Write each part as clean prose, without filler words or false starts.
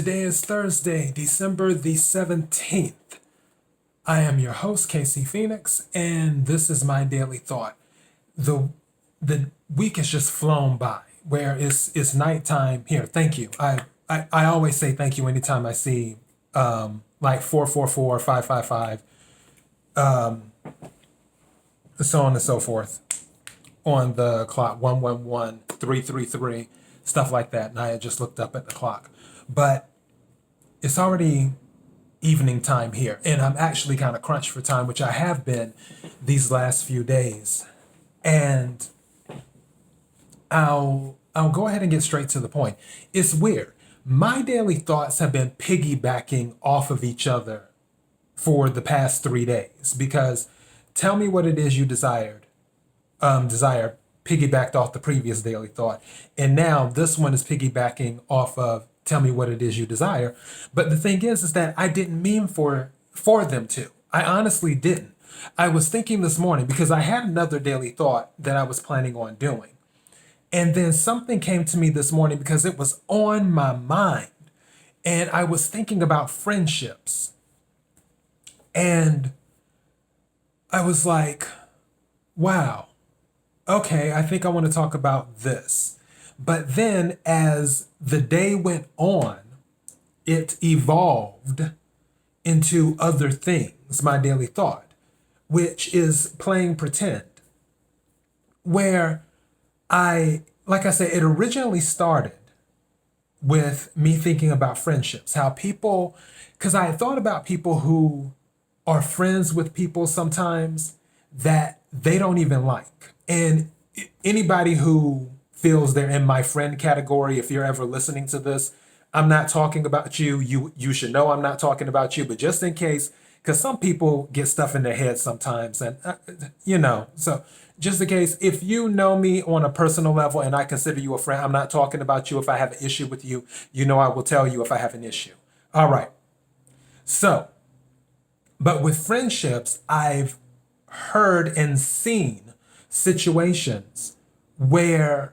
Today is Thursday, December the 17th. I am your host, Casey Phoenix, and this is my daily thought. The week has just flown by, where it's nighttime here. Thank you. I always say thank you anytime I see like 444, 555, so on and so forth on the clock, 111, 333, stuff like that. And I had just looked up at the clock. But it's already evening time here, and I'm actually kind of crunched for time, which I have been these last few days. And I'll go ahead and get straight to the point. It's weird. My daily thoughts have been piggybacking off of each other for the past 3 days, because tell me what it is you desire piggybacked off the previous daily thought. And now this one is piggybacking off of tell me what it is you desire. But the thing is that I didn't mean for them to. I honestly didn't. I was thinking this morning because I had another daily thought that I was planning on doing. And then something came to me this morning because it was on my mind. And I was thinking about friendships. And I was like, wow, okay, I think I want to talk about this. But then as the day went on, it evolved into other things, my daily thought, which is playing pretend. Where like I said, it originally started with me thinking about friendships, how people, because I had thought about people who are friends with people sometimes that they don't even like. And anybody who feels they're in my friend category, if you're ever listening to this, I'm not talking about you. You should know I'm not talking about you, but just in case, because some people get stuff in their head sometimes, and so just in case, if you know me on a personal level and I consider you a friend, I'm not talking about you. If I have an issue with you, I will tell you if I have an issue. All right. So, but with friendships, I've heard and seen situations where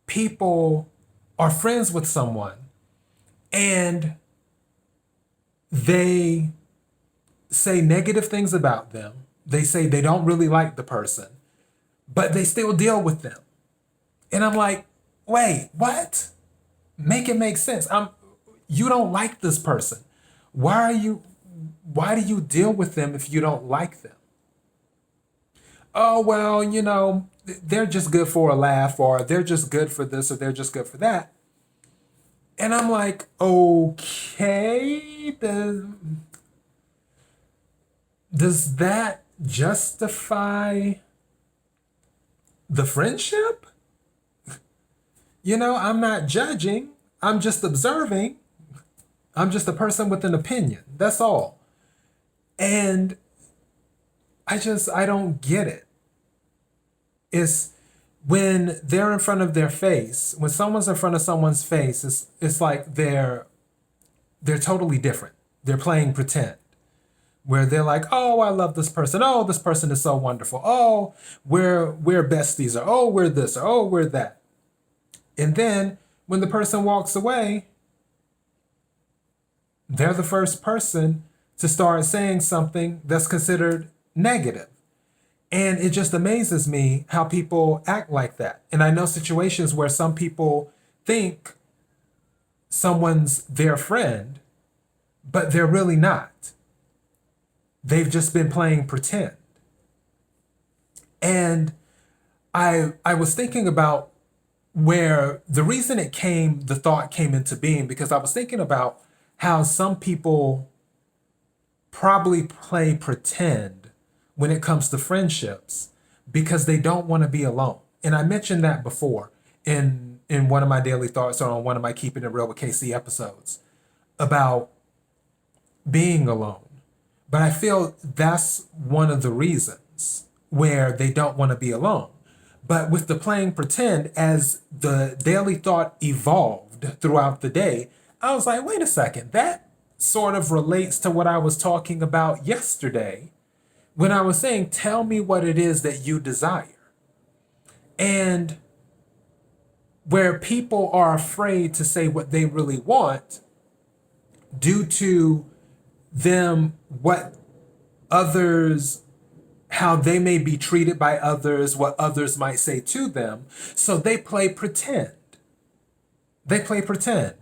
people are friends with someone and they say negative things about them. They say they don't really like the person, but they still deal with them. And I'm like, wait, what? Make it make sense. You don't like this person. Why do you deal with them if you don't like them? Oh, well, they're just good for a laugh, or they're just good for this, or they're just good for that. And I'm like, okay, does that justify the friendship? I'm not judging. I'm just observing. I'm just a person with an opinion. That's all. And I don't get it. It's when they're in front of their face, when someone's in front of someone's face, it's like they're totally different. They're playing pretend. Where they're like, oh, I love this person. Oh, this person is so wonderful. Oh, we're besties. Or oh, we're this. Or oh, we're that. And then when the person walks away, they're the first person to start saying something that's considered negative. And it just amazes me how people act like that. And I know situations where some people think someone's their friend, but they're really not. They've just been playing pretend. And I was thinking about where the reason the thought came into being, because I was thinking about how some people probably play pretend when it comes to friendships because they don't want to be alone. And I mentioned that before in one of my daily thoughts, or on one of my Keeping It Real with KC episodes, about being alone. But I feel that's one of the reasons where they don't want to be alone. But with the playing pretend, as the daily thought evolved throughout the day, I was like, wait a second, that sort of relates to what I was talking about yesterday when I was saying, tell me what it is that you desire. And where people are afraid to say what they really want due to them, what others, how they may be treated by others, what others might say to them. So they play pretend. They play pretend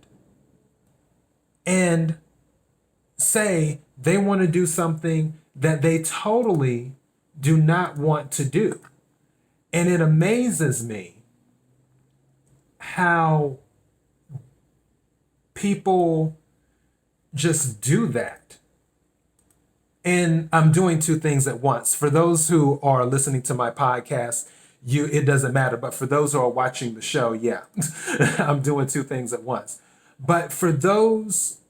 and say they want to do something that they totally do not want to do. And it amazes me how people just do that. And I'm doing two things at once. For those who are listening to my podcast, it doesn't matter. But for those who are watching the show, yeah, I'm doing two things at once. But for those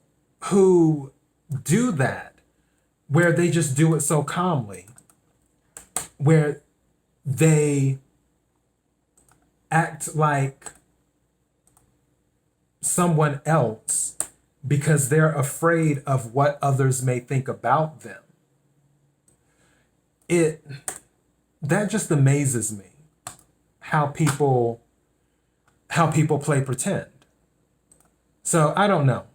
who do that, where they just do it so calmly, where they act like someone else because they're afraid of what others may think about them. That just amazes me how people play pretend. So I don't know.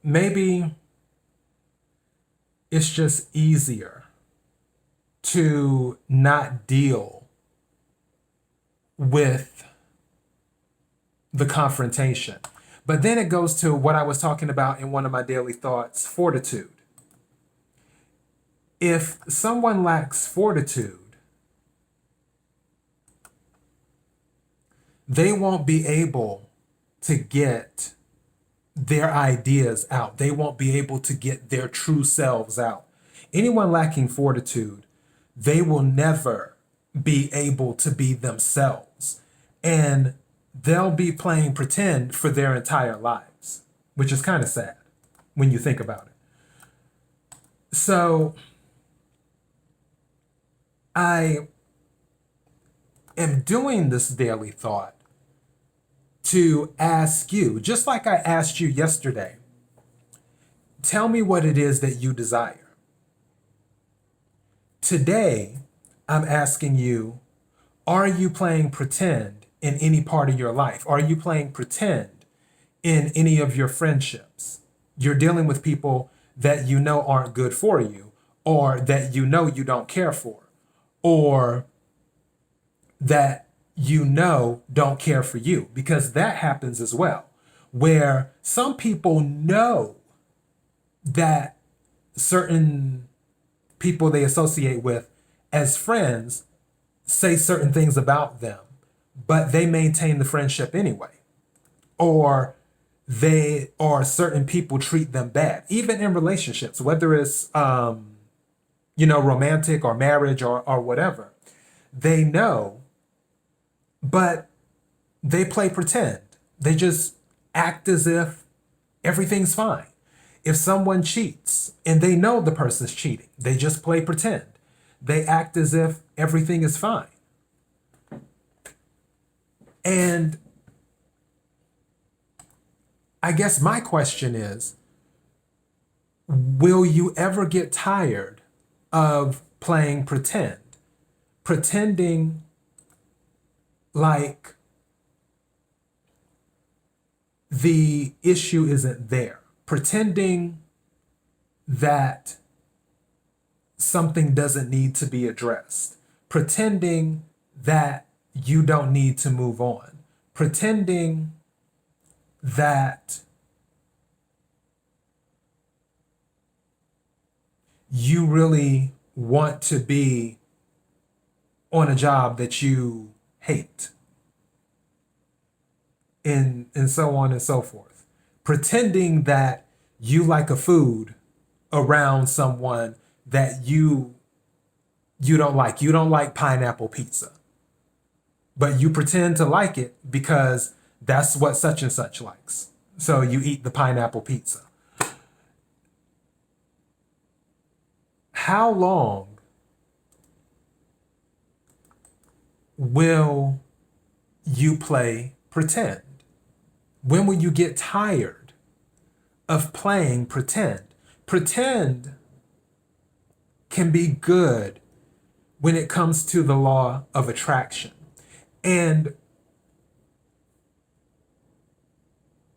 Maybe it's just easier to not deal with the confrontation. But then it goes to what I was talking about in one of my daily thoughts, fortitude. If someone lacks fortitude, they won't be able to get their ideas out. They won't be able to get their true selves out. Anyone lacking fortitude, they will never be able to be themselves. And they'll be playing pretend for their entire lives, which is kind of sad when you think about it. So I am doing this daily thought to ask you, just like I asked you yesterday, tell me what it is that you desire. Today, I'm asking you, are you playing pretend in any part of your life? Are you playing pretend in any of your friendships? You're dealing with people that you know aren't good for you, or that you know you don't care for, or that you know don't care for you, because that happens as well, where some people know that certain people they associate with as friends say certain things about them, but they maintain the friendship anyway. Or certain people treat them bad, even in relationships, whether it's, romantic or marriage or whatever. They know, but they play pretend. They just act as if everything's fine. If someone cheats and they know the person's cheating, they just play pretend. They act as if everything is fine. And I guess my question is, will you ever get tired of playing pretend? Pretending like the issue isn't there. Pretending that something doesn't need to be addressed. Pretending that you don't need to move on. Pretending that you really want to be on a job that you hate, and so on and so forth. Pretending that you like a food around someone that you don't like. You don't like pineapple pizza, but you pretend to like it because that's what such and such likes. So you eat the pineapple pizza. How long will you play pretend? When will you get tired of playing pretend? Pretend can be good when it comes to the law of attraction. And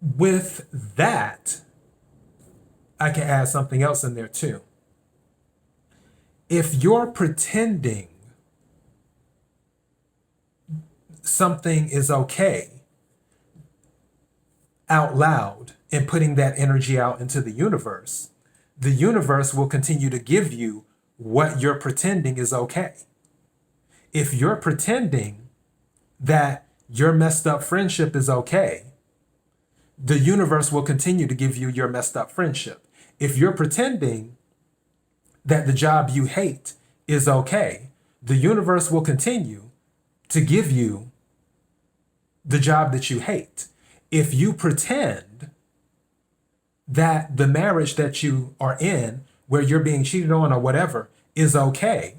with that, I can add something else in there too. If you're pretending something is okay out loud and putting that energy out into the universe will continue to give you what you're pretending is okay. If you're pretending that your messed up friendship is okay, the universe will continue to give you your messed up friendship. If you're pretending that the job you hate is okay, the universe will continue to give you the job that you hate. If you pretend that the marriage that you are in, where you're being cheated on or whatever, is okay,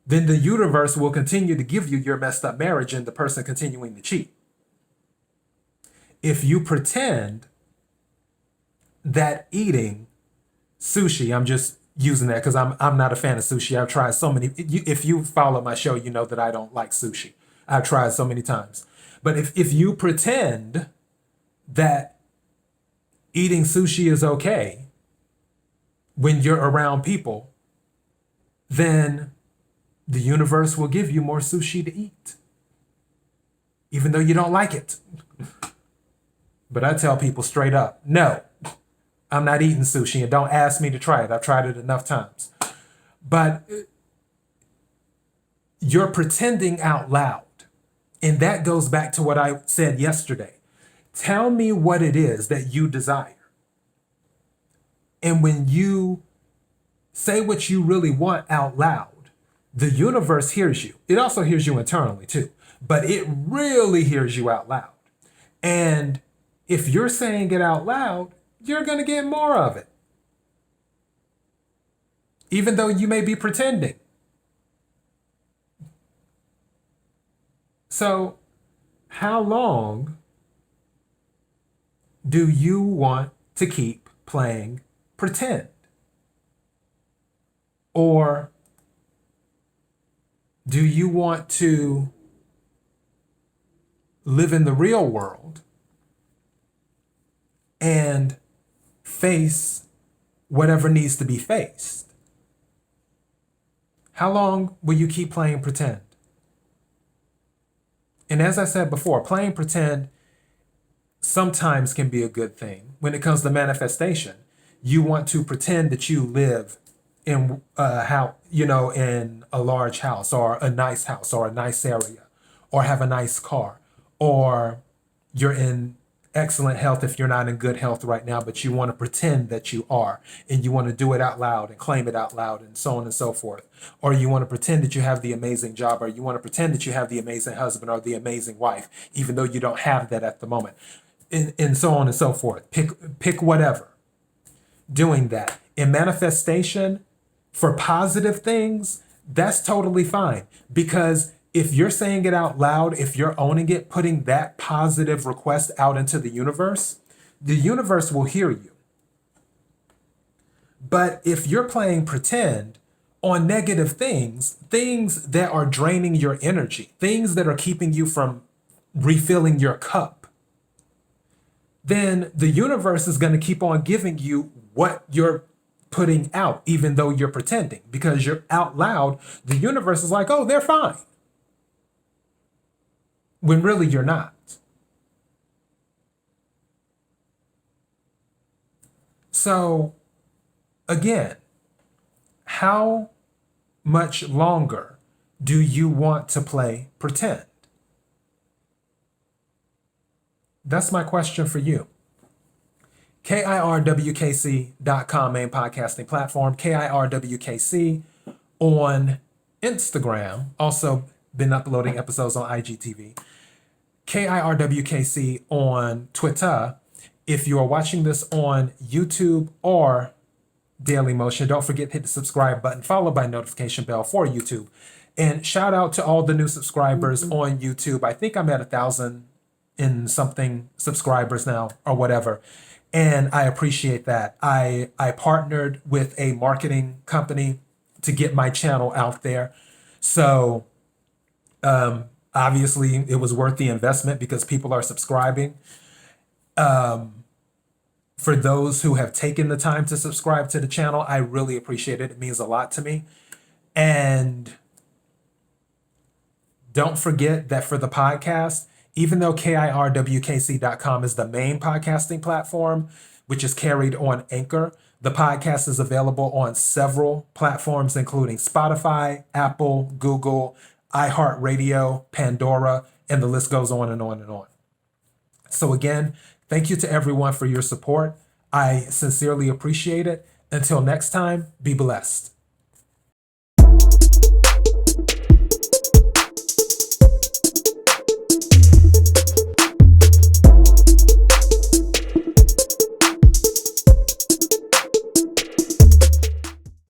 then the universe will continue to give you your messed up marriage and the person continuing to cheat. If you pretend that eating sushi, I'm just using that because I'm not a fan of sushi. I've tried so many. If you follow my show, you know that I don't like sushi. I've tried so many times. But if you pretend that eating sushi is okay when you're around people, then the universe will give you more sushi to eat, even though you don't like it. But I tell people straight up, no, I'm not eating sushi, and don't ask me to try it. I've tried it enough times. But you're pretending out loud. And that goes back to what I said yesterday. Tell me what it is that you desire. And when you say what you really want out loud, the universe hears you. It also hears you internally too, but it really hears you out loud. And if you're saying it out loud, you're going to get more of it, even though you may be pretending. So, how long do you want to keep playing pretend? Or do you want to live in the real world and face whatever needs to be faced? How long will you keep playing pretend? And as I said before, playing pretend sometimes can be a good thing. When it comes to manifestation, you want to pretend that you live in in a large house or a nice house or a nice area, or have a nice car, or you're in excellent health if you're not in good health right now, but you want to pretend that you are, and you want to do it out loud and claim it out loud and so on and so forth. Or you want to pretend that you have the amazing job, or you want to pretend that you have the amazing husband or the amazing wife, even though you don't have that at the moment, and so on and so forth. Pick whatever. Doing that in manifestation for positive things, that's totally fine, because if you're saying it out loud, if you're owning it, putting that positive request out into the universe will hear you. But if you're playing pretend on negative things that are draining your energy, things that are keeping you from refilling your cup, then the universe is going to keep on giving you what you're putting out, even though you're pretending, because you're out loud. The universe is like, oh, they're fine, when really you're not. So again, how much longer do you want to play pretend? That's my question for you. KIRWKC.com, main podcasting platform. KIRWKC on Instagram. Also been uploading episodes on IGTV. KIRWKC on Twitter. If you are watching this on YouTube or Daily Motion, don't forget to hit the subscribe button, followed by notification bell for YouTube. And shout out to all the new subscribers on YouTube. I think I'm at 1,000 and something subscribers now, or whatever. And I appreciate that. I partnered with a marketing company to get my channel out there. So obviously it was worth the investment because people are subscribing. For those who have taken the time to subscribe to the channel, I really appreciate it. It means a lot to me. And don't forget that for the podcast, even though KIRWKC.com is the main podcasting platform, which is carried on Anchor, the podcast is available on several platforms, including Spotify, Apple, Google, iHeartRadio, Pandora, and the list goes on and on and on. So again, thank you to everyone for your support. I sincerely appreciate it. Until next time, be blessed.